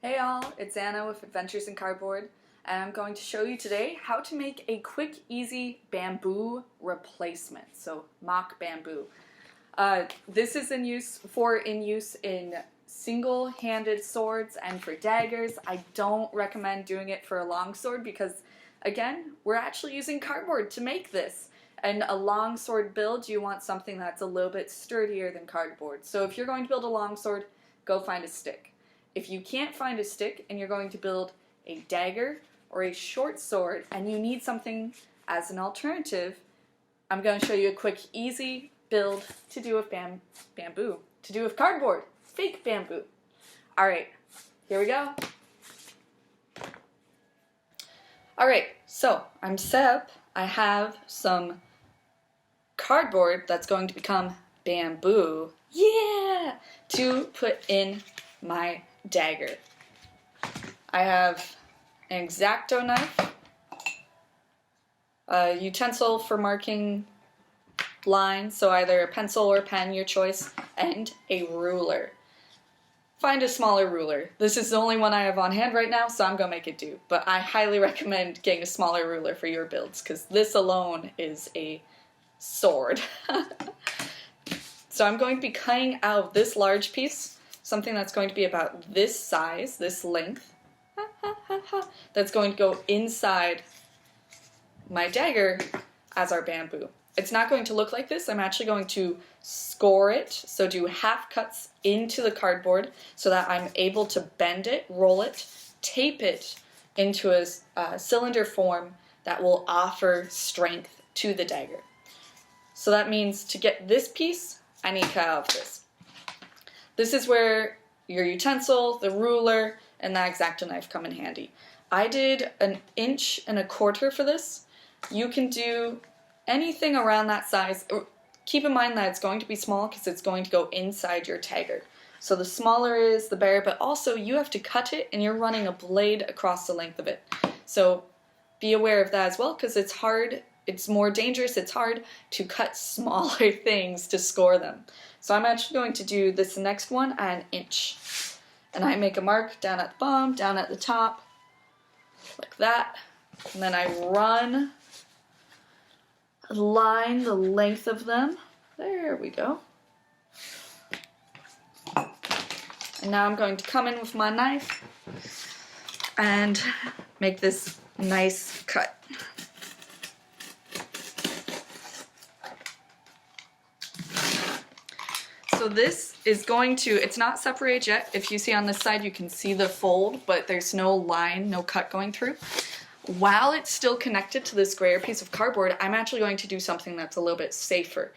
Hey all, it's Anna with Adventures in Cardboard, and I'm going to show you today how to make a quick, easy bamboo replacement, so mock bamboo. This is in use in single-handed swords and for daggers. I don't recommend doing it for a longsword because, again, we're actually using cardboard to make this. And a longsword build, you want something that's a little bit sturdier than cardboard. So if you're going to build a longsword, go find a stick. If you can't find a stick and you're going to build a dagger or a short sword and you need something as an alternative, I'm going to show you a quick, easy build to do with bamboo, to do with cardboard, fake bamboo. Alright, here we go. Alright, so I'm set up. I have some cardboard that's going to become bamboo, yeah, to put in my dagger. I have an X-Acto knife, a utensil for marking lines, so either a pencil or pen, your choice, and a ruler. Find a smaller ruler. This is the only one I have on hand right now, so I'm gonna make it do. But I highly recommend getting a smaller ruler for your builds, because this alone is a sword. So I'm going to be cutting out of this large piece something that's going to be about this size, this length, that's going to go inside my dagger as our bamboo. It's not going to look like this. I'm actually going to score it, so do half cuts into the cardboard so that I'm able to bend it, roll it, tape it into a cylinder form that will offer strength to the dagger. So that means to get this piece, I need to cut out of this. This is where your utensil, the ruler, and that X-Acto knife come in handy. I did 1.25 inches for this. You can do anything around that size. Keep in mind that it's going to be small because it's going to go inside your dagger. So the smaller it is, the better, but also you have to cut it and you're running a blade across the length of it. So be aware of that as well because it's hard. It's more dangerous, it's hard to cut smaller things to score them. So I'm actually going to do this next one at 1 inch. And I make a mark down at the bottom, down at the top, like that. And then I run a line the length of them. There we go. And now I'm going to come in with my knife and make this nice cut. So this is going to, it's not separated yet. If you see on this side, you can see the fold, but there's no line, no cut going through. While it's still connected to this grayer piece of cardboard, I'm actually going to do something that's a little bit safer.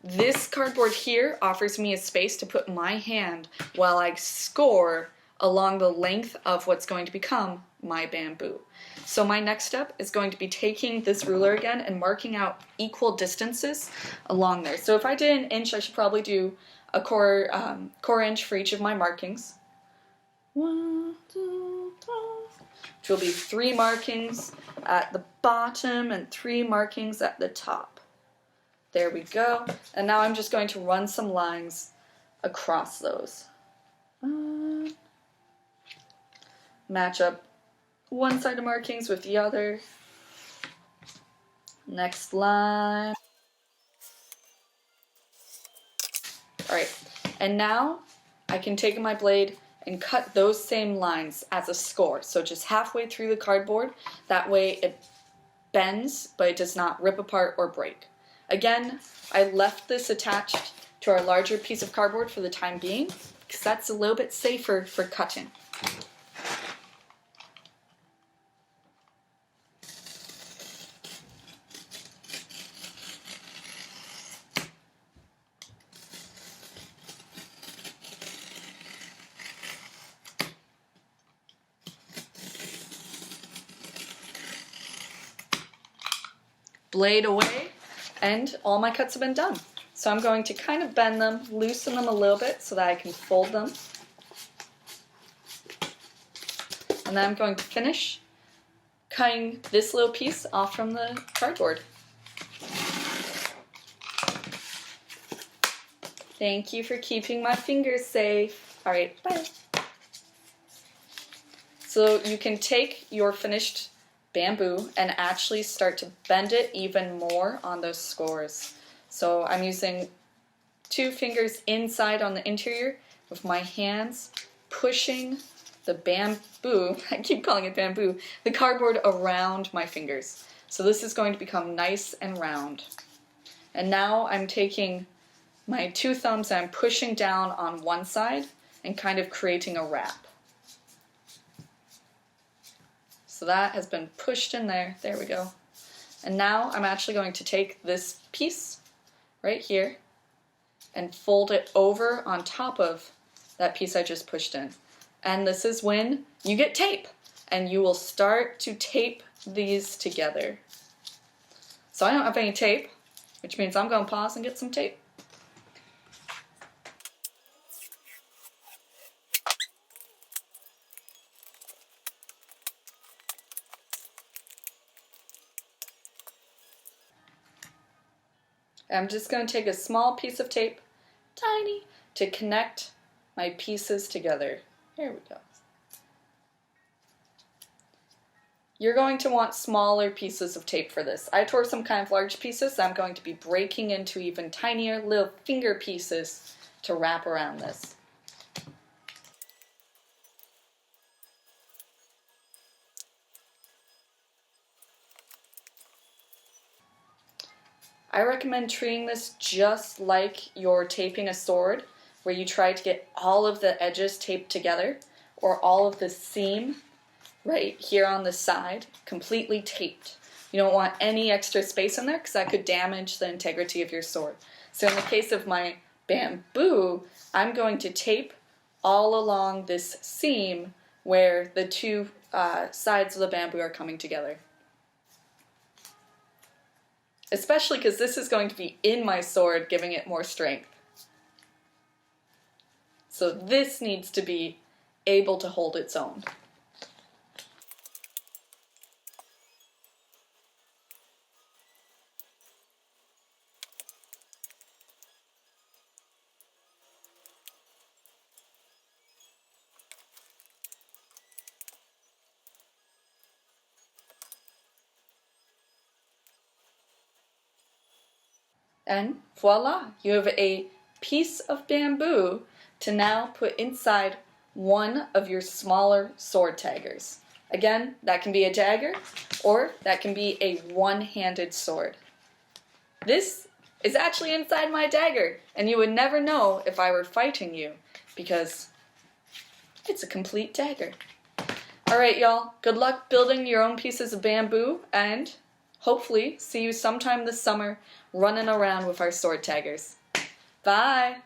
This cardboard here offers me a space to put my hand while I score along the length of what's going to become my bamboo. So my next step is going to be taking this ruler again and marking out equal distances along there. So if I did 1 inch, I should probably do a core inch for each of my markings. 1, 2, 3. Which will be 3 markings at the bottom and 3 markings at the top. There we go. And now I'm just going to run some lines across those. Match up one side of markings with the other. Next line. Alright, and now I can take my blade and cut those same lines as a score. So just halfway through the cardboard, that way it bends, but it does not rip apart or break. Again, I left this attached to our larger piece of cardboard for the time being, because that's a little bit safer for cutting. Blade away, and all my cuts have been done. So I'm going to kind of bend them, loosen them a little bit so that I can fold them. And then I'm going to finish cutting this little piece off from the cardboard. Thank you for keeping my fingers safe. Alright, bye. So you can take your finished bamboo and actually start to bend it even more on those scores. So I'm using 2 fingers inside on the interior with my hands pushing the bamboo, I keep calling it bamboo, the cardboard around my fingers. So this is going to become nice and round. And now I'm taking my 2 thumbs and I'm pushing down on one side and kind of creating a wrap. So that has been pushed in there. There we go. And now I'm actually going to take this piece right here and fold it over on top of that piece I just pushed in. And this is when you get tape, and you will start to tape these together. So I don't have any tape, which means I'm going to pause and get some tape. I'm just going to take a small piece of tape, tiny, to connect my pieces together. Here we go. You're going to want smaller pieces of tape for this. I tore some kind of large pieces, so I'm going to be breaking into even tinier little finger pieces to wrap around this. I recommend treating this just like you're taping a sword, where you try to get all of the edges taped together, or all of the seam right here on the side completely taped. You don't want any extra space in there because that could damage the integrity of your sword. So in the case of my bamboo, I'm going to tape all along this seam where the 2 sides of the bamboo are coming together. Especially because this is going to be in my sword, giving it more strength. So this needs to be able to hold its own. And voila, you have a piece of bamboo to now put inside one of your smaller sword daggers. Again, that can be a dagger, or that can be a one-handed sword. This is actually inside my dagger, and you would never know if I were fighting you, because it's a complete dagger. Alright y'all, good luck building your own pieces of bamboo, and hopefully see you sometime this summer running around with our sword daggers. Bye!